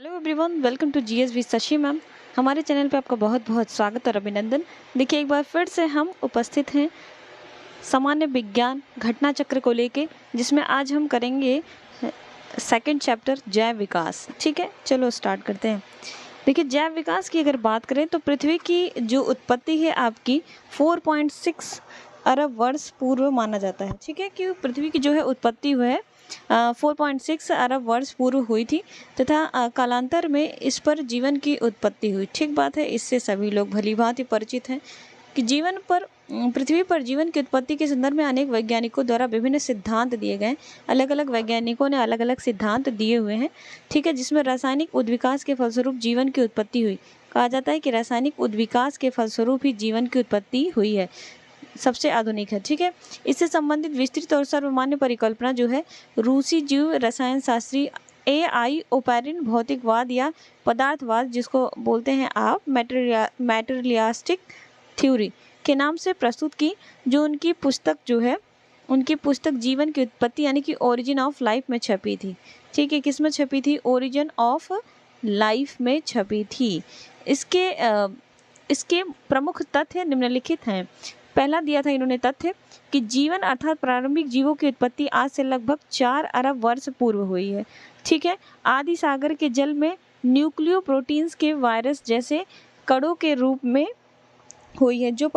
Hello everyone, welcome to GSV Shashi ma'am. हमारे channel पे आपका बहुत बहुत स्वागत और अभिनंदन। देखिए, एक बार फिर से हम उपस्थित हैं सामान्य विज्ञान घटना चक्र को लेके, जिसमें आज हम करेंगे सेकंड चैप्टर जैव विकास। ठीक है, चलो स्टार्ट करते हैं। देखिए, जैव विकास की अगर बात करें तो पृथ्वी की जो उत्पत्ति है आपकी 4.6 अरब वर्ष पूर्व माना जाता है। ठीक है, कि पृथ्वी की जो है उत्पत्ति हुई है 4.6 अरब वर्ष पूर्व हुई थी तथा कालांतर में इस पर जीवन की उत्पत्ति हुई। ठीक बात है, इससे सभी लोग भली भांति परिचित हैं कि पृथ्वी पर जीवन की उत्पत्ति के संदर्भ में अनेक वैज्ञानिकों द्वारा विभिन्न सिद्धांत दिए गए। अलग अलग वैज्ञानिकों ने अलग अलग सिद्धांत दिए हुए हैं। ठीक है, जिसमें रासायनिक उद्विकास के फलस्वरूप जीवन की उत्पत्ति हुई। कहा जाता है कि रासायनिक उद्विकास के फलस्वरूप ही जीवन की उत्पत्ति हुई है, सबसे आधुनिक है। ठीक है, इससे संबंधित विस्तृत और सर्वमान्य परिकल्पना जो है रूसी जीव रसायन शास्त्री AI ओपेरिन भौतिकवाद या पदार्थवाद, जिसको बोलते हैं आप मैटेरियलिस्टिक थ्योरी के नाम से प्रस्तुत की, जो उनकी पुस्तक जीवन की उत्पत्ति यानी कि ओरिजिन ऑफ लाइफ में छपी थी। ठीक है, किस में छपी थी? ओरिजिन ऑफ लाइफ में छपी थी। इसके प्रमुख तथ्य निम्नलिखित हैं। पहला दिया था इन्होंने तथ्य कि जीवन अर्थात प्रारंभिक जीवों की उत्पत्ति आज से लगभग 4 अरब वर्ष पूर्व हुई है। ठीक है, आदि सागर के जल में न्यूक्लियो प्रोटीन्स के वायरस जैसे कणों के रूप में हुई है, जो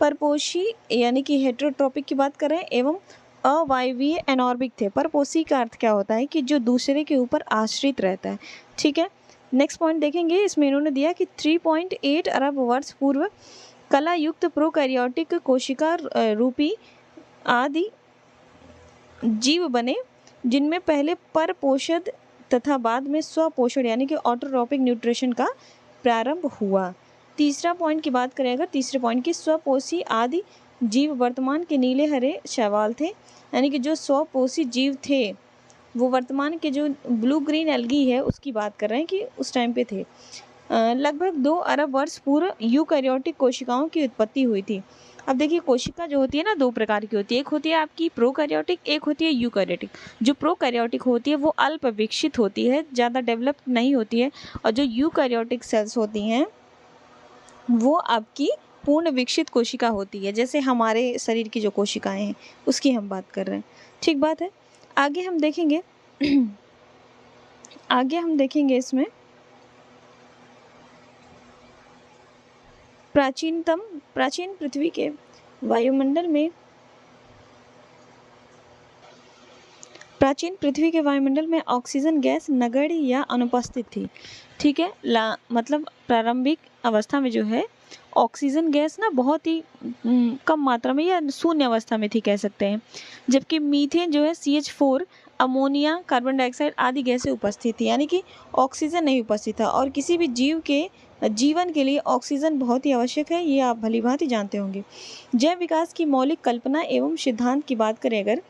परपोषी यानी कि हेटेरोट्रॉपिक की बात करें एवं अवायवीय एनॉर्बिक थे। परपोषी का अर्थ क्या होता है? कि जो दूसरे के ऊपर आश्रित रहता है। ठीक है, नेक्स्ट पॉइंट देखेंगे। इसमें इन्होंने दिया कि 3.8 अरब वर्ष पूर्व कला युक्त प्रोकैरियोटिक कोशिका रूपी आदि जीव बने, जिनमें पहले परपोषद तथा बाद में स्वपोषण यानी कि ऑटोट्रॉपिक न्यूट्रिशन का प्रारंभ हुआ। तीसरा पॉइंट की बात करें अगर, तीसरे पॉइंट की स्वपोषी आदि जीव वर्तमान के नीले हरे शैवाल थे, यानी कि जो स्वपोषी जीव थे वो वर्तमान के जो ब्लू ग्रीन एल्गी है उसकी बात कर रहे हैं कि उस टाइम पे थे। लगभग 2 अरब वर्ष पूर्व यूकैरियोटिक कोशिकाओं की उत्पत्ति हुई थी। अब देखिए, कोशिका जो होती है ना, 2 प्रकार की होती है। एक होती है आपकी प्रोकैरियोटिक, एक होती है यूकैरियोटिक। जो प्रोकैरियोटिक होती है वो अल्प विकसित होती है, ज़्यादा डेवलप नहीं होती है, और जो यूकैरियोटिक सेल्स होती हैं वो आपकी पूर्ण विकसित कोशिका होती है, जैसे हमारे शरीर की जो कोशिकाएं हैं उसकी हम बात कर रहे हैं। ठीक बात है, आगे हम देखेंगे इसमें प्राचीन पृथ्वी के वायुमंडल में ऑक्सीजन गैस नगण्य या अनुपस्थित थी। ठीक है, मतलब प्रारंभिक अवस्था में जो है ऑक्सीजन गैस ना बहुत ही कम मात्रा में या शून्य अवस्था में थी कह सकते हैं, जबकि मीथेन जो है CH4, अमोनिया, कार्बन डाइऑक्साइड आदि गैसें उपस्थित थी, यानी कि ऑक्सीजन नहीं उपस्थित था। और किसी भी जीव के जीवन के लिए ऑक्सीजन बहुत ही आवश्यक है, ये आप भलीभांति जानते होंगे। जैव विकास की मौलिक कल्पना एवं सिद्धांत की बात करें अगर,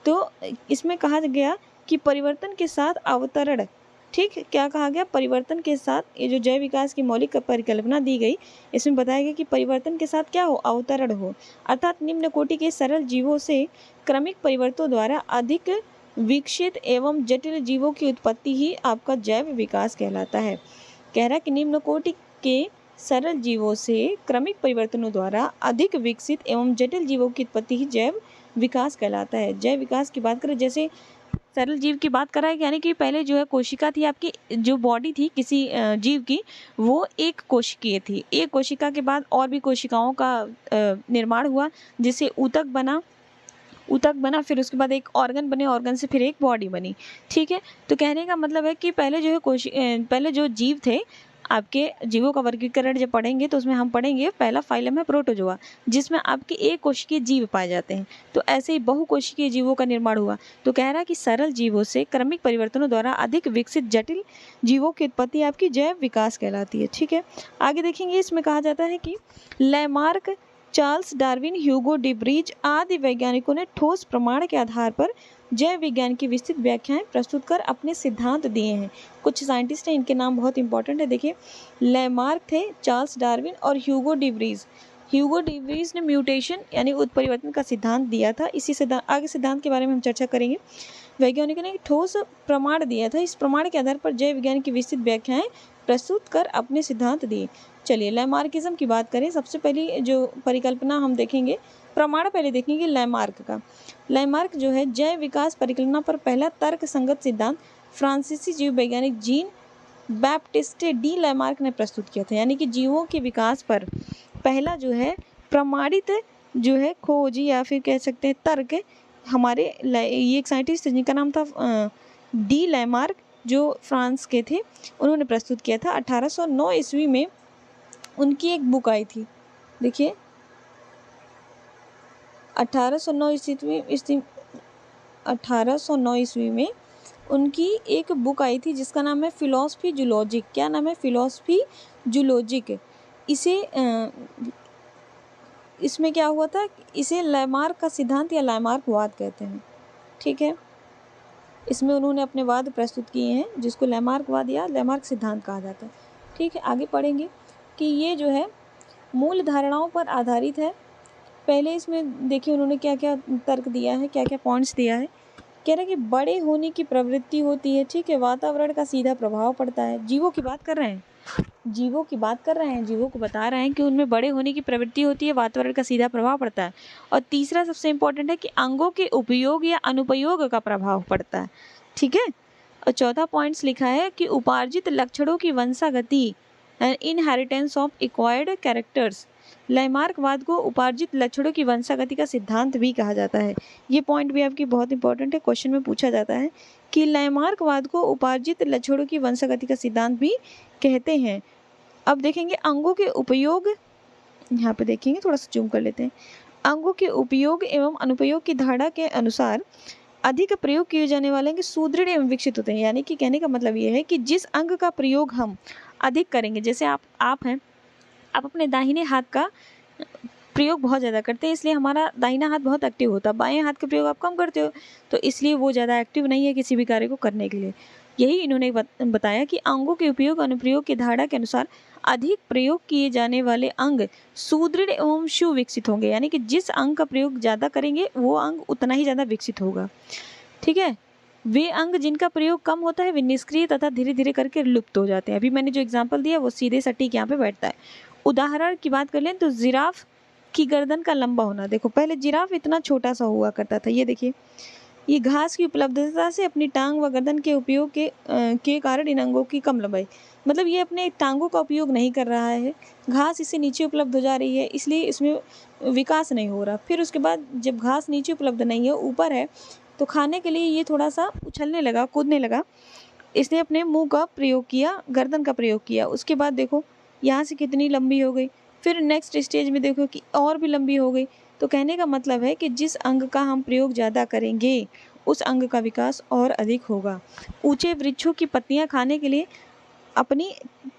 तो इसमें कहा गया कि परिवर्तन के साथ अवतरण। ठीक, क्या कहा गया? परिवर्तन के साथ, ये जो जैव विकास की मौलिक परिकल्पना दी गई, इसमें बताया गया कि परिवर्तन के साथ क्या हो? अवतरण हो, अर्थात निम्न कोटि के सरल जीवों से क्रमिक परिवर्तनों द्वारा अधिक विकसित एवं जटिल जीवों की उत्पत्ति ही आपका जैव विकास कहलाता है। कह रहा है कि निम्न कोटि के सरल जीवों से क्रमिक परिवर्तनों द्वारा अधिक विकसित एवं जटिल जीवों की उत्पत्ति ही जैव विकास कहलाता है। जैव विकास की बात करें, जैसे सरल जीव की बात करा है, यानी कि पहले जो है कोशिका थी आपकी, जो बॉडी थी किसी जीव की, वो एक कोशिकीय थी। एक कोशिका के बाद और भी कोशिकाओं का निर्माण हुआ, जिससे ऊतक बना, फिर उसके बाद एक ऑर्गन बने, ऑर्गन से फिर एक बॉडी बनी। ठीक है, तो कहने का मतलब है कि पहले जो जीव थे आपके, जीवों का वर्गीकरण जब पढ़ेंगे तो उसमें हम पढ़ेंगे, पहला फाइलम है प्रोटोजोआ, जिसमें आपके एक कोशिकीय जीव पाए जाते हैं। तो ऐसे ही बहुकोशिकीय जीवों का निर्माण हुआ। तो कह रहा है कि सरल जीवों से क्रमिक परिवर्तनों द्वारा अधिक विकसित जटिल जीवों की उत्पत्ति आपकी जैव विकास कहलाती है। ठीक है, आगे देखेंगे। इसमें कहा जाता है कि लैमार्क, चार्ल्स डार्विन, ह्यूगो डिब्रीज आदि वैज्ञानिकों ने ठोस प्रमाण के आधार पर जैव विज्ञान की विस्तृत व्याख्याएं प्रस्तुत कर अपने सिद्धांत दिए हैं। कुछ साइंटिस्ट हैं, इनके नाम बहुत इंपॉर्टेंट है। देखिए, लैमार्क थे, चार्ल्स डार्विन और ह्यूगो डिब्रीज। ने म्यूटेशन यानी उत्परिवर्तन का सिद्धांत दिया था। इसी सिद्धांत, आगे सिद्धांत के बारे में हम चर्चा करेंगे। वैज्ञानिकों ने एक ठोस प्रमाण दिया था। इस प्रमाण के आधार पर जैव विज्ञान की विस्तृत व्याख्याएं प्रस्तुत कर अपने सिद्धांत दिए। चलिए लैमार्किज्म की बात करें। सबसे पहली जो परिकल्पना हम देखेंगे, प्रमाण पहले देखेंगे लैमार्क का। लैमार्क जो है जैव विकास परिकल्पना पर पहला तर्क संगत सिद्धांत फ्रांसीसी जीव वैज्ञानिक जीन बैप्टिस्टे डी लैमार्क ने प्रस्तुत किया था। यानी कि जीवों के विकास पर पहला जो है प्रमाणित जो है खोज या फिर कह सकते हैं तर्क हमारे ये एक साइंटिस्ट जिनका नाम था डी लैमार्क, जो फ्रांस के थे, उन्होंने प्रस्तुत किया था। 1809 ईस्वी में उनकी एक बुक आई थी। देखिए 1809 ईस्वी में उनकी एक बुक आई थी जिसका नाम है फिलॉसफी जूलॉजिक। क्या नाम है? Philosophy zoologic. इसमें क्या हुआ था, इसे लैमार्क का सिद्धांत या लैमार्कवाद कहते हैं। ठीक है, इसमें उन्होंने अपने वाद प्रस्तुत किए हैं जिसको लैमार्कवाद या लैमार्क सिद्धांत कहा जाता है। ठीक है, आगे पढ़ेंगे कि ये जो है मूल धारणाओं पर आधारित है। पहले इसमें देखिए उन्होंने क्या क्या तर्क दिया है, क्या क्या पॉइंट्स दिया है। कह रहे हैं कि बड़े होने की प्रवृत्ति होती है। ठीक है, वातावरण का सीधा प्रभाव पड़ता है। जीवों की बात कर रहे हैं, जीवों को बता रहे हैं कि उनमें बड़े होने की प्रवृत्ति होती है, वातावरण का सीधा प्रभाव पड़ता है। और तीसरा सबसे इम्पोर्टेंट है कि अंगों के उपयोग या अनुपयोग का प्रभाव पड़ता है। ठीक है, और चौथा पॉइंट्स लिखा है कि उपार्जित लक्षणों की वंशागति, इनहेरिटेंस ऑफ एक्वायर्ड कैरेक्टर्स। लैमार्कवाद को उपार्जित लक्षणों की वंशागति का सिद्धांत भी कहा जाता है। ये पॉइंट भी आपकी बहुत इंपॉर्टेंट है, क्वेश्चन में पूछा जाता है कि लैमार्कवाद को उपार्जित लक्षणों की वंशागति का सिद्धांत भी कहते हैं। अब देखेंगे अंगों के उपयोग, यहाँ पे देखेंगे, थोड़ा सा जूम कर लेते हैं। अंगों के उपयोग एवं अनुपयोग की धारणा के अनुसार अधिक प्रयोग किए जाने वाले के सुदृढ़ एवं विकसित होते हैं। यानी कि कहने का मतलब ये है कि जिस अंग का प्रयोग हम अधिक करेंगे, जैसे आप हैं, आप अपने दाहिने हाथ का प्रयोग बहुत ज़्यादा करते हैं, इसलिए हमारा दाहिना हाथ बहुत एक्टिव होता है। बाएं हाथ का प्रयोग आप कम करते हो, तो इसलिए वो ज़्यादा एक्टिव नहीं है किसी भी कार्य को करने के लिए। यही इन्होंने बताया कि अंगों के उपयोग अनुप्रयोग की धारणा के अनुसार अधिक प्रयोग किए जाने वाले अंग सुदृढ़ एवं सुविकसित होंगे। यानी कि जिस अंग का प्रयोग ज़्यादा करेंगे वो अंग उतना ही ज़्यादा विकसित होगा। ठीक है, वे अंग जिनका प्रयोग कम होता है वे निष्क्रिय तथा धीरे धीरे करके लुप्त हो जाते हैं। अभी मैंने जो एग्जाम्पल दिया वो सीधे सटीक यहाँ पे बैठता है। उदाहरण की बात कर लें तो जिराफ की गर्दन का लंबा होना। देखो पहले जिराफ इतना छोटा सा हुआ करता था, ये देखिए, ये घास की उपलब्धता से अपनी टांग व गर्दन के उपयोग के कारण इन अंगों की कम लंबाई, मतलब ये अपने टांगों का उपयोग नहीं कर रहा है, घास इससे नीचे उपलब्ध हो जा रही है, इसलिए इसमें विकास नहीं हो रहा। फिर उसके बाद जब घास नीचे उपलब्ध नहीं है, ऊपर है, तो खाने के लिए ये थोड़ा सा उछलने लगा, कूदने लगा, इसने अपने मुंह का प्रयोग किया, गर्दन का प्रयोग किया। उसके बाद देखो यहाँ से कितनी लंबी हो गई, फिर नेक्स्ट स्टेज में देखो कि और भी लंबी हो गई। तो कहने का मतलब है कि जिस अंग का हम प्रयोग ज़्यादा करेंगे उस अंग का विकास और अधिक होगा। ऊंचे वृक्षों की पत्तियां खाने के लिए अपनी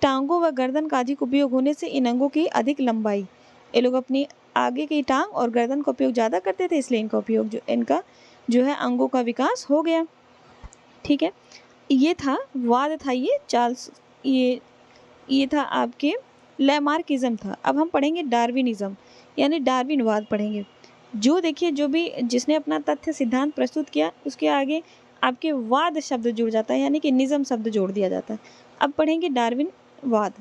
टांगों व गर्दन का अधिक उपयोग होने से इन अंगों की अधिक लंबाई, ये लोग अपनी आगे की टांग और गर्दन का उपयोग ज़्यादा करते थे, इसलिए इनका जो है अंगों का विकास हो गया। ठीक है, ये था वाद था, ये चार्ल्स, ये था आपके लैमार्किज्म था। अब हम पढ़ेंगे डार्विनिज्म, यानी डार्विनवाद पढ़ेंगे। जो देखिए जो भी जिसने अपना तथ्य सिद्धांत प्रस्तुत किया उसके आगे आपके वाद शब्द जुड़ जाता है, यानी कि निज़म शब्द जोड़ दिया जाता है। अब पढ़ेंगे डार्विनवाद।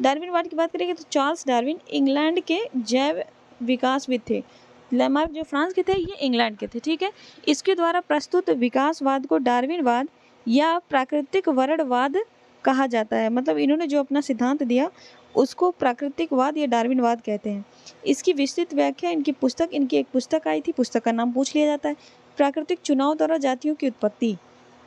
डार्विनवाद की बात करेंगे तो चार्ल्स डार्विन इंग्लैंड के जैव विकासविद थे। लैमार्क जो फ्रांस के थे, ये इंग्लैंड के थे। ठीक है, इसके द्वारा प्रस्तुत विकासवाद को डार्विनवाद या प्राकृतिक वर्णवाद कहा जाता है। मतलब इन्होंने जो अपना सिद्धांत दिया उसको प्राकृतिकवाद या डार्विनवाद कहते हैं। इसकी विस्तृत व्याख्या इनकी एक पुस्तक आई थी, पुस्तक का नाम पूछ लिया जाता है, प्राकृतिक चुनाव द्वारा जातियों की उत्पत्ति।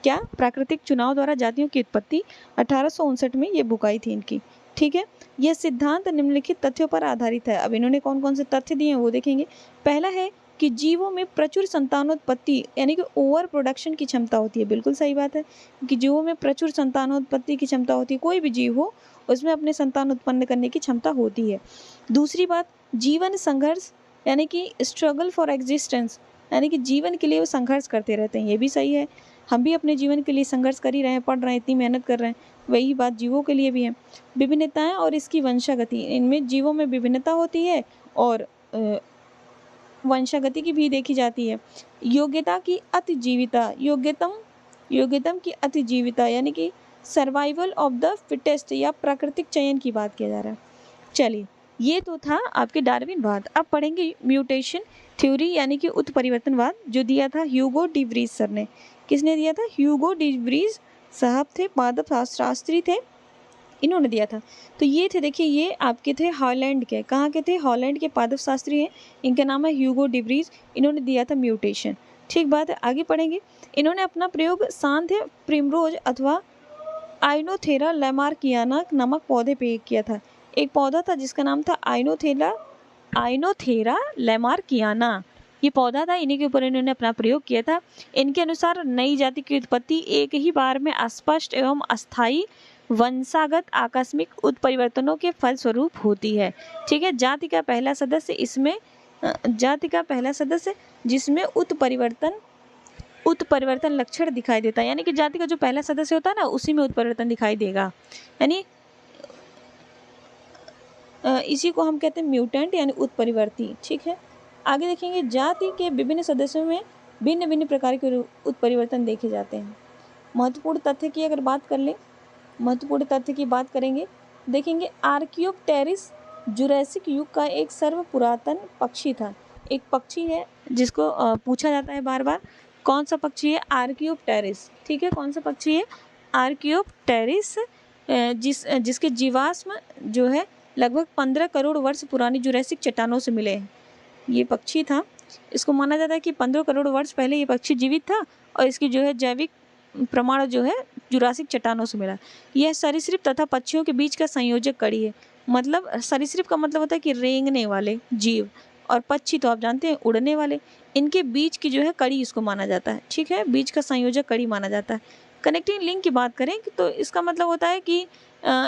क्या? प्राकृतिक चुनाव द्वारा जातियों की उत्पत्ति। 1859 में ये बुक आई थी इनकी। ठीक है, यह सिद्धांत निम्नलिखित तथ्यों पर आधारित है। अब इन्होंने कौन कौन से तथ्य दिए हैं वो देखेंगे। पहला है कि जीवों में प्रचुर संतानोत्पत्ति यानी कि ओवर प्रोडक्शन की क्षमता होती है। बिल्कुल सही बात है कि जीवों में प्रचुर संतानोत्पत्ति की क्षमता होती है। कोई भी जीव हो उसमें अपने संतान उत्पन्न करने की क्षमता होती है। दूसरी बात, जीवन संघर्ष यानी कि स्ट्रगल फॉर एग्जिस्टेंस, यानी कि जीवन के लिए वो संघर्ष करते रहते हैं। ये भी सही है, हम भी अपने जीवन के लिए संघर्ष कर ही रहे हैं, पढ़ रहे हैं, इतनी मेहनत कर रहे हैं, वही बात जीवों के लिए भी है। विभिन्नताएं और इसकी वंशागति, इनमें जीवों में विभिन्नता होती है और वंशागति की भी देखी जाती है। योग्यता की अतिजीविता, योग्यतम की अतिजीविता यानी कि सर्वाइवल ऑफ द फिटेस्ट या प्राकृतिक चयन की बात किया जा रहा है। चलिए, ये तो था आपके डार्विनवाद। अब पढ़ेंगे म्यूटेशन थ्योरी यानी कि उत्परिवर्तनवाद, जो दिया था ह्यूगो डी व्रीज सर ने। किसने दिया था? ह्यूगो डी व्रीज साहब थे, पादप शास्त्री थे, इन्होंने दिया था। तो ये थे, देखिए ये आपके थे हॉलैंड के, कहाँ के थे? हॉलैंड के पादप शास्त्री हैं, इनका नाम है ह्यूगो डी व्रीज, इन्होंने दिया था म्यूटेशन। ठीक बात है, आगे पढ़ेंगे। इन्होंने अपना प्रयोग सांध्य प्रिमरोज अथवा आइनोथेरा लैमार्कियाना नामक पौधे पे किया था। एक पौधा था जिसका नाम था आइनोथेरा लैमार्कियाना, ये पौधा था, इन्हीं के ऊपर इन्होंने अपना प्रयोग किया था। इनके अनुसार नई जाति की उत्पत्ति एक ही बार में अस्पष्ट एवं अस्थायी वंशागत आकस्मिक उत्परिवर्तनों के फलस्वरूप होती है। ठीक है, जाति का पहला सदस्य जिसमें उत्परिवर्तन लक्षण दिखाई देता है, यानी कि जाति का जो पहला सदस्य होता है ना, उसी में उत्परिवर्तन दिखाई देगा, यानी इसी को हम कहते हैं म्यूटेंट यानी उत्परिवर्ती। ठीक है, आगे देखेंगे जाति के विभिन्न सदस्यों में भिन्न भिन्न प्रकार के उत्परिवर्तन देखे जाते हैं। महत्वपूर्ण तथ्य की अगर बात कर लें, महत्वपूर्ण तथ्य की बात करेंगे, देखेंगे आर्कियोप्टेरिस जुरैसिक युग का एक सर्व पुरातन पक्षी था। एक पक्षी है जिसको पूछा जाता है बार बार, कौन सा पक्षी है? आर्कियोप्टेरिस। ठीक है, कौन सा पक्षी है? आर्कियोप्टेरिस, जिसके जीवाश्म जो है लगभग 15 करोड़ वर्ष पुरानी जुरैसिक चट्टानों से मिले हैं। ये पक्षी था, इसको माना जाता है कि 15 करोड़ वर्ष पहले ये पक्षी जीवित था और इसकी जो है जैविक प्रमाण जो है जुरासिक चट्टानों से मिला। यह सरीसृप तथा पक्षियों के बीच का संयोजक कड़ी है। मतलब सरीसृप का मतलब होता है कि रेंगने वाले जीव, और पक्षी तो आप जानते हैं उड़ने वाले, इनके बीच की जो है कड़ी इसको माना जाता है। ठीक है, बीच का संयोजक कड़ी माना जाता है। कनेक्टिंग लिंक की बात करें तो इसका मतलब होता है कि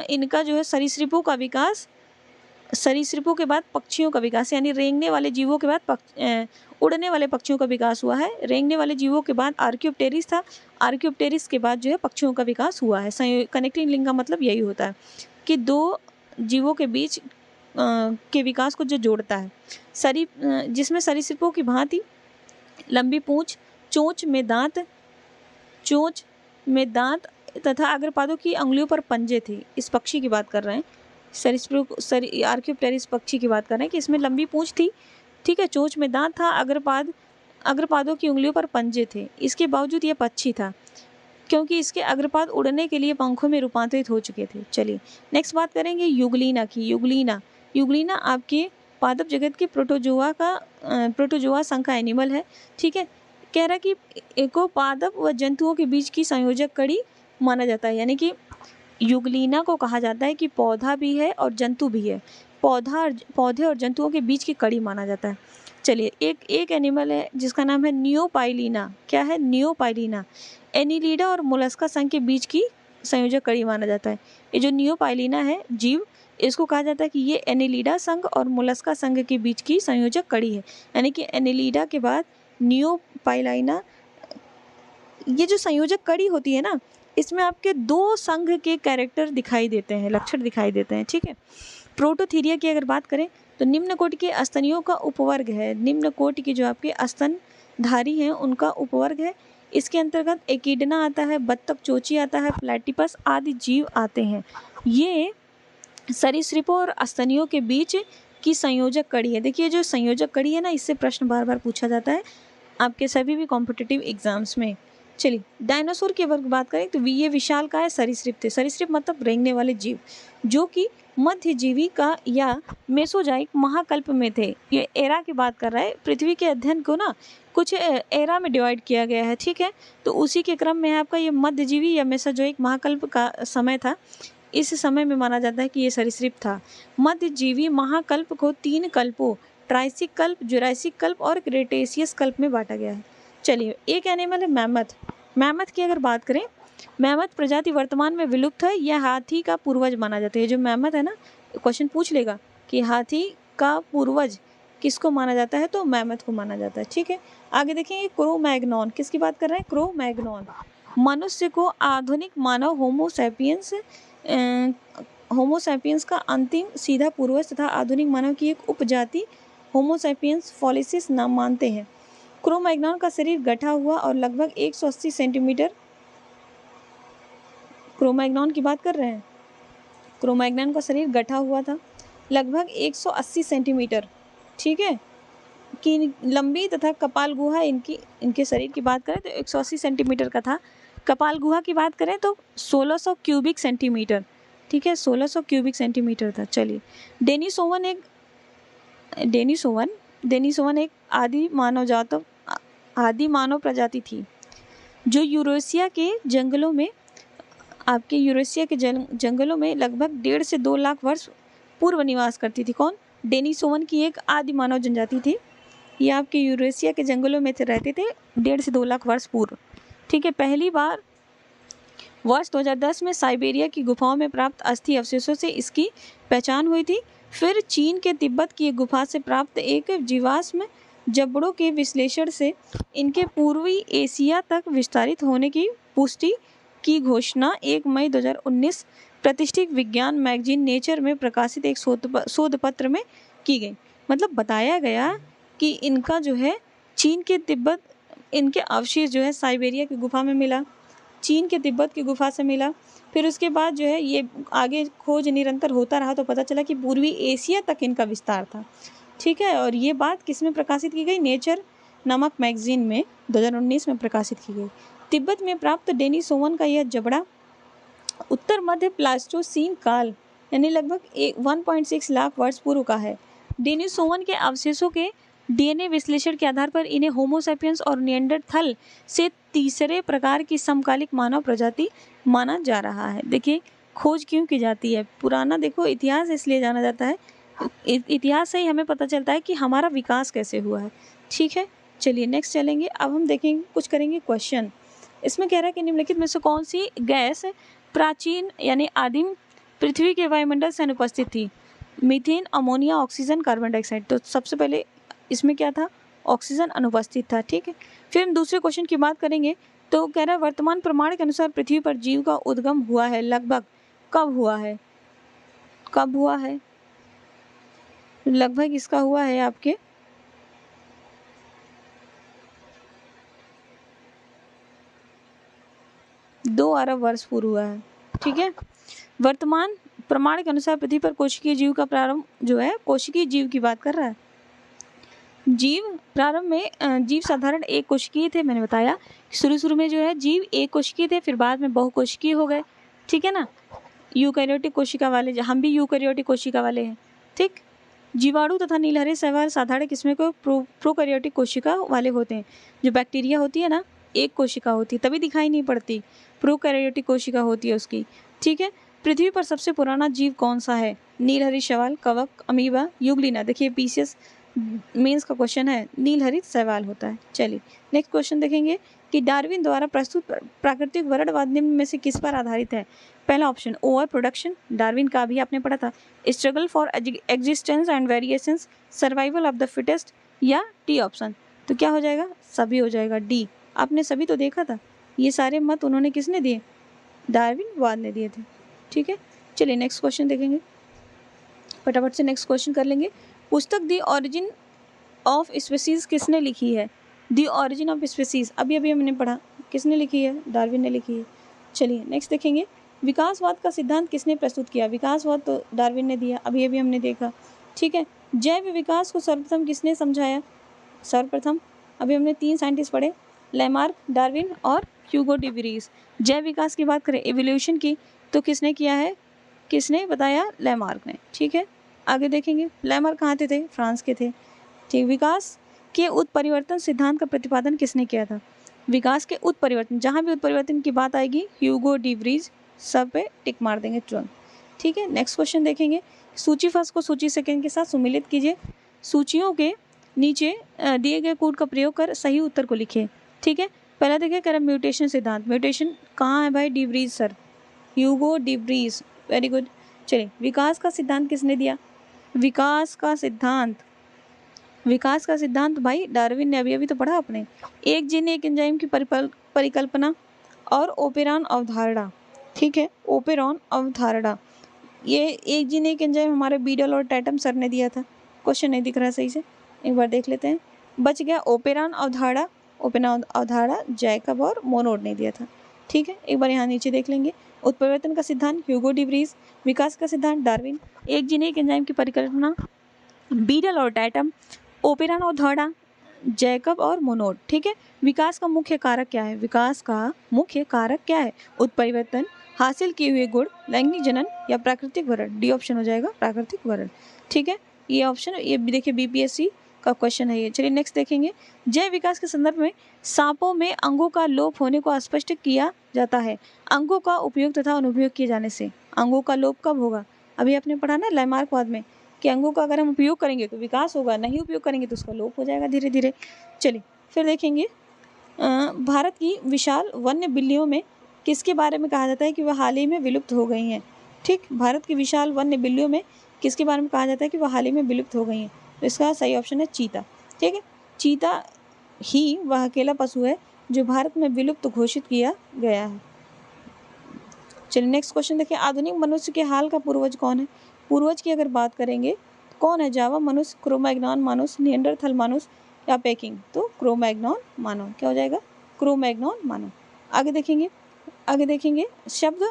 इनका जो है सरीसृपों का विकास, सरीसृपों के बाद पक्षियों का विकास, यानी रेंगने वाले जीवों के बाद उड़ने वाले पक्षियों का विकास हुआ है। रेंगने वाले जीवों के बाद आर्कियोप्टेरिस था, आर्कियोप्टेरिस के बाद जो है पक्षियों का विकास हुआ है। कनेक्टिंग लिंक का मतलब यही होता है कि दो जीवों के बीच के विकास को जो जोड़ता है। जिसमें सरीसृपों की भांति लंबी पूंछ, चोंच में दांत तथा अग्रपादों की अंगुलियों पर पंजे थे। इस पक्षी की बात कर रहे हैं, आर्कियोप्टेरिस पक्षी की बात कर रहे हैं कि इसमें लंबी पूंछ थी, ठीक है, चोंच में दांत था, अग्रपादों की उंगलियों पर पंजे थे। इसके बावजूद यह पक्षी था क्योंकि इसके अग्रपाद उड़ने के लिए पंखों में रूपांतरित हो चुके थे। चलिए नेक्स्ट बात करेंगे युगलीना की। युगलीना आपके पादप जगत के प्रोटोजोआ संघ का एनिमल है। ठीक है, कह रहा कि एको पादप व जंतुओं के बीच की संयोजक कड़ी माना जाता है, यानी कि युगलीना को कहा जाता है कि पौधा भी है और जंतु भी है, पौधे और जंतुओं के बीच की कड़ी माना जाता है। चलिए एक एनिमल है जिसका नाम है नियोपाइलिना। क्या है? नियोपाइलिना। एनिलिडा और मोलस्का संघ के बीच की संयोजक कड़ी माना जाता है। ये जो नियोपाइलिना है जीव, इसको कहा जाता है कि ये एनिलिडा संघ और मोलस्का संघ के बीच की संयोजक कड़ी है, यानी कि एनिलिडा के बाद नियोपाइलिना। ये जो संयोजक कड़ी होती है ना, इसमें आपके दो संघ के कैरेक्टर दिखाई देते हैं, लक्षण दिखाई देते हैं। ठीक है, प्रोटोथीरिया की अगर बात करें तो निम्न कोटि के स्तनियों का उपवर्ग है। निम्न कोटि के जो आपके स्तनधारी हैं उनका उपवर्ग है। इसके अंतर्गत एकिडना आता है, बत्तख चोची आता है, प्लेटिपस आदि जीव आते हैं। ये सरीसृपों और स्तनियों के बीच की संयोजक कड़ी है। देखिए जो संयोजक कड़ी है ना, इससे प्रश्न बार बार पूछा जाता है आपके सभी भी कॉम्पिटिटिव एग्जाम्स में। चलिए डायनासोर की अगर बात करें तो ये विशालकाय सरीसृप थे। सरीसृप मतलब रेंगने वाले जीव, जो कि मध्यजीवी का या मेसोजाइक महाकल्प में थे। ये एरा की बात कर रहा है। पृथ्वी के अध्ययन को ना कुछ एरा में डिवाइड किया गया है। ठीक है, तो उसी के क्रम में आपका ये मध्यजीवी या मेसोजोइक महाकल्प का समय था। इस समय में माना जाता है कि ये सरीसृप था। मध्यजीवी महाकल्प को 3 कल्पों, ट्राइसिक कल्प, जुरासिक कल्प और क्रेटेशियस कल्प में बांटा गया है। चलिए एक एनिमल है मैमथ। मैमथ की अगर बात करें, मैमथ प्रजाति वर्तमान में विलुप्त है। यह हाथी का पूर्वज माना जाता है। जो मैमथ है ना, क्वेश्चन पूछ लेगा कि हाथी का पूर्वज किसको माना जाता है, तो मैमथ को माना जाता है। ठीक है, आगे देखेंगे क्रो मैग्नॉन। किसकी बात कर रहे हैं? Crow Magnon. मनुष्य को आधुनिक मानव होमोसैपियंस का अंतिम सीधा पूर्वज तथा आधुनिक मानव की एक उपजाति होमो सैपियंस फॉलिसिस नाम मानते हैं। क्रो-मैग्नन का शरीर गठा हुआ और लगभग 180 सेंटीमीटर, क्रो-मैग्नन की बात कर रहे हैं, क्रो-मैग्नन का शरीर गठा हुआ था, लगभग 180 सेंटीमीटर, ठीक है, की लंबी तथा कपाल गुहा इनके शरीर की बात करें तो 180 सेंटीमीटर का था। कपाल गुहा की बात करें तो 1600 क्यूबिक सेंटीमीटर, ठीक है, 1600 क्यूबिक सेंटीमीटर था। चलिए, डेनिसोवन एक आदि मानव प्रजाति थी जो यूरेशिया के जंगलों में लगभग 1.5 से 2 लाख वर्ष पूर्व निवास करती थी। कौन? डेनिसोवन की एक आदि मानव जनजाति थी। ये आपके यूरेशिया के जंगलों में रहते थे 1.5 से 2 लाख वर्ष पूर्व, ठीक है। पहली बार वर्ष 2010 में साइबेरिया की गुफाओं में प्राप्त अस्थि अवशेषों से इसकी पहचान हुई थी। फिर चीन के तिब्बत की एक गुफा से प्राप्त एक जीवाश्म जबड़ों के विश्लेषण से इनके पूर्वी एशिया तक विस्तारित होने की पुष्टि की घोषणा 1 मई 2019 प्रतिष्ठित विज्ञान मैगजीन नेचर में प्रकाशित एक शोध पत्र में की गई। मतलब बताया गया कि इनका जो है चीन के तिब्बत, इनके अवशेष जो है साइबेरिया की गुफा में मिला, चीन के तिब्बत की गुफा से मिला। फिर उसके बाद जो है ये आगे खोज निरंतर होता रहा तो पता चला कि पूर्वी एशिया तक इनका विस्तार था, ठीक है। और ये बात किस में प्रकाशित की गई? नेचर नामक मैगजीन में 2019 में प्रकाशित की गई। तिब्बत में प्राप्त डेनिसोवन का यह जबड़ा उत्तर मध्य प्लास्टोसीन काल यानी लगभग 1.6 लाख वर्ष पूर्व का है। डेनिसोवन के अवशेषों के डीएनए विश्लेषण के आधार पर इन्हें होमो सैपियंस और निएंडरथल से तीसरे प्रकार की समकालिक मानव प्रजाति माना जा रहा है। देखिए, खोज क्यों की जाती है? पुराना देखो इतिहास इसलिए जाना जाता है, इतिहास से ही हमें पता चलता है कि हमारा विकास कैसे हुआ है, ठीक है। चलिए नेक्स्ट चलेंगे। अब हम देखेंगे, कुछ करेंगे क्वेश्चन। इसमें कह रहा है कि निम्नलिखित में से कौन सी गैस प्राचीन यानी आदिम पृथ्वी के वायुमंडल से अनुपस्थित थी? Methane, ammonia, oxygen, carbon dioxide. तो सबसे पहले इसमें क्या था? ऑक्सीजन अनुपस्थित था, ठीक है। फिर हम दूसरे क्वेश्चन की बात करेंगे तो कह रहा है वर्तमान प्रमाण के अनुसार पृथ्वी पर जीव का उद्गम हुआ है, लगभग कब हुआ है? कब हुआ है? लगभग इसका हुआ है आपके 2 अरब वर्ष पूर्व हुआ है, ठीक है। वर्तमान प्रमाण के अनुसार पृथ्वी पर कोशिकीय जीव का प्रारंभ जो है, कोशिकीय जीव की बात कर रहा है। जीव प्रारंभ में जीव साधारण एक कोशिकीय थे। मैंने बताया शुरू में जो है जीव एक कोशिकीय थे, फिर बाद में बहुकोशिकीय हो गए, ठीक है ना। यूकैरियोटिक कोशिका वाले, हम भी यूकैरियोटिक कोशिका वाले हैं, ठीक। जीवाणु तथा नीलहरे शैवाल साधारण किस्में को प्रोकैरियोटिक कोशिका वाले होते हैं। जो बैक्टीरिया होती है ना, एक कोशिका होती है, तभी दिखाई नहीं पड़ती, प्रोकैरियोटिक कोशिका होती है उसकी, ठीक है। पृथ्वी पर सबसे पुराना जीव कौन सा है? नीलहरित शैवाल, कवक, अमीबा, यूग्लिना। देखिए पीसीएस मेंस का क्वेश्चन है, नीलहरित शैवाल होता है। चलिए नेक्स्ट क्वेश्चन देखेंगे कि डार्विन द्वारा प्रस्तुत प्राकृतिक वर्णवाद निम्न में से किस पर आधारित है? पहला ऑप्शन ओवर प्रोडक्शन, डार्विन का भी आपने पढ़ा था, struggle for existence and variations, survival of the fittest, या डी ऑप्शन। तो क्या हो जाएगा? सभी हो जाएगा, डी। आपने सभी तो देखा था, ये सारे मत उन्होंने किसने दिए? डार्विन वाद ने दिए थे, ठीक है। चलिए नेक्स्ट क्वेश्चन देखेंगे, फटाफट से नेक्स्ट क्वेश्चन कर लेंगे। पुस्तक द ऑरिजिन ऑफ स्पीसीज किसने लिखी है? द ऑरिजिन ऑफ स्पीसीज अभी हमने पढ़ा, किसने लिखी है? डार्विन ने लिखी है। चलिए नेक्स्ट देखेंगे, विकासवाद का सिद्धांत किसने प्रस्तुत किया? विकासवाद तो डार्विन ने दिया, अभी हमने देखा, ठीक है। जैव विकास को सर्वप्रथम किसने समझाया? सर्वप्रथम अभी हमने 3 साइंटिस्ट पढ़े, लैमार्क, डार्विन और ह्यूगो डी व्रीज। जैव विकास की बात करें, एवोल्यूशन की, तो किसने किया है? किसने बताया? लैमार्क ने, ठीक है। आगे देखेंगे, लैमार्क कहाँ थे? फ्रांस के थे, ठीक। विकास के उत्परिवर्तन सिद्धांत का प्रतिपादन किसने किया था? विकास के उत्परिवर्तन, जहाँ भी उत्परिवर्तन की बात आएगी ह्यूगो डी व्रीज, सब पे टिक मार देंगे तुरंत, ठीक है। नेक्स्ट क्वेश्चन देखेंगे, सूची फर्स्ट को सूची सेकंड के साथ सम्मिलित कीजिए। सूचियों के नीचे दिए गए कोड का प्रयोग कर सही उत्तर को लिखिए, ठीक है। पहला देखिए कह रहा म्यूटेशन सिद्धांत, म्यूटेशन कहाँ है भाई? D Vries sir, Hugo de Vries, very good. चलिए, विकास का सिद्धांत किसने दिया? विकास का सिद्धांत भाई डार्विन ने, अभी तो पढ़ा आपने। एक जीन एक एंजाइम की परिकल्पना और ओपेरॉन अवधारणा, ठीक है, ओपेरॉन अवधारणा। ये एक जीन एक एंजाइम हमारे बीडल और टैटम सर ने दिया था, क्वेश्चन नहीं दिख रहा सही से, एक बार देख लेते हैं। बच गया ओपेरॉन अवधारणा, ओपेरॉन अवधारणा जैकब और मोनोड ने दिया था। ठीक है, एक बार यहाँ नीचे देख लेंगे। उत्परिवर्तन का सिद्धांत ह्यूगो डिवरीज, विकास का सिद्धांत डार्विन, एक जीन एक एंजाइम की परिकल्पना बीडल और टैटम, ओपेरॉन अवधारणा जैकब और मोनोड। ठीक है, विकास का मुख्य कारक क्या है? विकास का मुख्य कारक क्या है? उत्परिवर्तन, हासिल किए हुए गुण, लैंगिक जनन या प्राकृतिक वरण। डी ऑप्शन हो जाएगा प्राकृतिक वरण। ठीक है, ये ऑप्शन, ये देखिए बीपीएससी का क्वेश्चन है ये। चलिए नेक्स्ट देखेंगे। जैव विकास के संदर्भ में सांपों में अंगों का लोप होने को स्पष्ट किया जाता है अंगों का उपयोग तथा अनुपयोग किए जाने से। अंगों का लोप कब होगा? अभी आपने पढ़ा ना लैमार्कवाद में कि अंगों का अगर हम उपयोग करेंगे तो विकास होगा, नहीं उपयोग करेंगे तो उसका लोप हो जाएगा धीरे धीरे। चलिए फिर देखेंगे। भारत की विशाल वन्य बिल्लियों में किसके बारे में कहा जाता है कि वह हाल ही में विलुप्त हो गई हैं? ठीक, भारत की विशाल वन्य बिल्लियों में किसके बारे में कहा जाता है कि वह हाल ही में विलुप्त हो गई हैं? तो इसका सही ऑप्शन है चीता। ठीक है, चीता ही वह अकेला पशु है जो भारत में विलुप्त घोषित किया गया है। चलिए नेक्स्ट क्वेश्चन देखिए। आधुनिक मनुष्य के हाल का पूर्वज कौन है? पूर्वज की अगर बात करेंगे तो कौन है? जावा मनुष्य, क्रोमैग्नॉन मानुस, निएंडरथल मानुस या पेकिंग? तो क्रोमैग्नॉन मानव। क्या हो जाएगा? क्रोमैग्नॉन मानव। आगे देखेंगे शब्द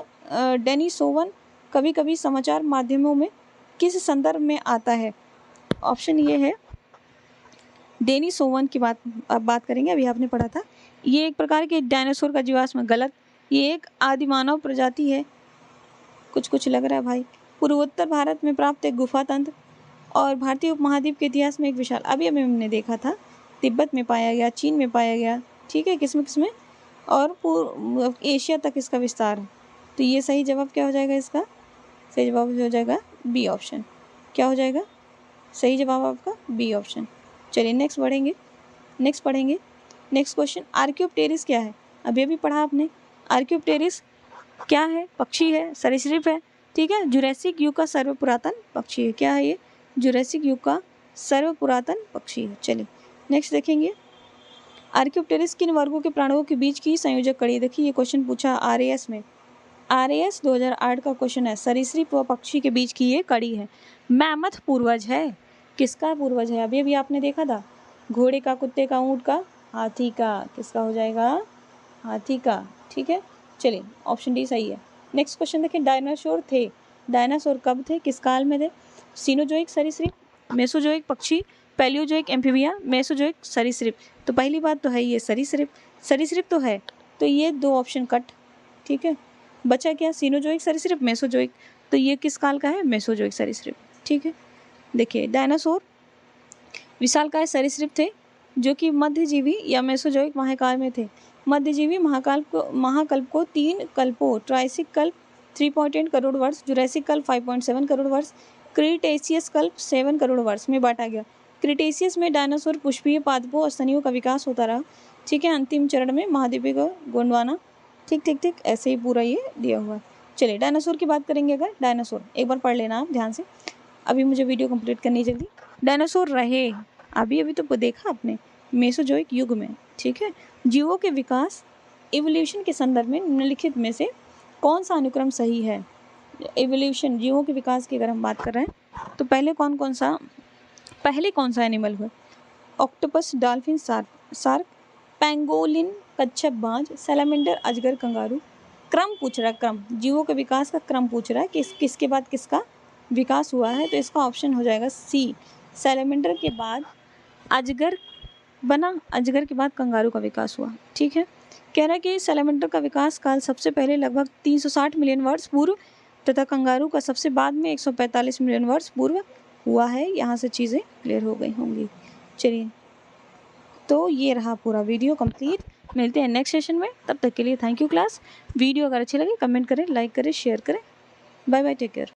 डेनिसोवन कभी कभी समाचार माध्यमों में किस संदर्भ में आता है? ऑप्शन ये है डेनिसोवन की बात करेंगे, अभी आपने पढ़ा था। ये एक प्रकार के डायनासोर का जीवाश्म। गलत, ये एक आदिमानव प्रजाति है। कुछ लग रहा है भाई। पूर्वोत्तर भारत में प्राप्त एक गुफा तंत्र और भारतीय उपमहाद्वीप के इतिहास में एक विशाल, अभी हमने देखा था, तिब्बत में पाया गया, चीन में पाया गया। ठीक है, किसमें और एशिया तक इसका विस्तार है। तो ये सही जवाब क्या हो जाएगा? इसका सही जवाब हो जाएगा बी ऑप्शन। क्या हो जाएगा सही जवाब आपका? B option. चलिए नेक्स्ट पढ़ेंगे। नेक्स्ट क्वेश्चन, आर्क्योप्टेरिस क्या है? अभी पढ़ा आपने। आर्क्योप्टेरिस क्या है? पक्षी है, सरीसृप है। ठीक है, जुरैसिक युग का सर्वपुरातन पक्षी है। क्या है ये? जुरैसिक युग का सर्वपुरातन पक्षी है। चलिए नेक्स्ट देखेंगे। आर्क्योप्टेरिस किन वर्गों के प्राणियों के बीच की संयोजक कड़ी? देखिए ये क्वेश्चन पूछा आरएएस में। आरएएस 2008 का क्वेश्चन है। सरीसृप व पक्षी के बीच की ये कड़ी है। मैमथ पूर्वज है। किसका पूर्वज है? अभी आपने देखा था। घोड़े का, कुत्ते का, ऊंट का, हाथी का। किसका हो जाएगा? हाथी का। ठीक है, चलिए ऑप्शन डी सही है। नेक्स्ट क्वेश्चन देखें। डायनासोर कब थे? किस काल में थे? सीनोजोइक सरीसृप, मेसोजोइक पक्षी, पैलियोजोइक एम्फीबिया, मेसोजोइक सरीसृप। तो पहली बात तो है ये सरीसृप तो है, तो ये दो ऑप्शन कट। ठीक है, बचा क्या? सीनोजोइक सरीसृप, मेसोजोइक। तो ये किस काल का है? मेसोजोइक सरीसृप। ठीक है, देखिए डायनासोर विशालकाय सरीसृप थे जो कि मध्यजीवी या मेसोजोइक महाकाल में थे। मध्यजीवी महाकल्प को 3 कल्पों, ट्राइसिक कल्प 3.8 करोड़ वर्ष, जुरैसिक कल्प 5.7 करोड़ वर्ष, क्रीटेशियस कल्प 7 करोड़ वर्ष में बांटा गया। क्रीटेशियस में डायनासोर पुष्पीय पादपों और स्तनियों का विकास होता रहा। ठीक है, अंतिम चरण में महाद्वीपीय गोंडवाना। ठीक ऐसे ही पूरा ये दिया हुआ है। चलिए डायनासोर की बात करेंगे। अगर डायनासोर एक बार पढ़ लेना आप ध्यान से, अभी मुझे वीडियो कंप्लीट करनी जल्दी। डायनासोर रहे अभी तो देखा आपने मेसोजोइक युग में। ठीक है, जीवों के विकास इवोल्यूशन के संदर्भ में निम्नलिखित में से कौन सा अनुक्रम सही है? इवोल्यूशन, जीवों के विकास की अगर हम बात कर रहे हैं तो पहले कौन सा एनिमल हुआ? ऑक्टोपस, डॉल्फिन, शार्क, पेंगोलिन, कच्छप, बाज, सैलामेंडर, अजगर, कंगारू। क्रम पूछ रहा है, क्रम, जीवों के विकास का क्रम पूछ रहा है कि किसके बाद किसका विकास हुआ है। तो इसका ऑप्शन हो जाएगा सी, सैलामेंडर के बाद अजगर बना, अजगर के बाद कंगारू का विकास हुआ। ठीक है, कह रहा है कि सैलामेंडर का विकास काल सबसे पहले लगभग 360 मिलियन वर्ष पूर्व तथा कंगारू का सबसे बाद में 145 मिलियन वर्ष पूर्व हुआ है। यहाँ से चीज़ें क्लियर हो गई होंगी। चलिए, तो ये रहा पूरा वीडियो कंप्लीट। मिलते हैं नेक्स्ट सेशन में, तब तक के लिए थैंक यू क्लास। वीडियो अगर अच्छी लगे कमेंट करें, लाइक करें, शेयर करें। Bye bye, take care.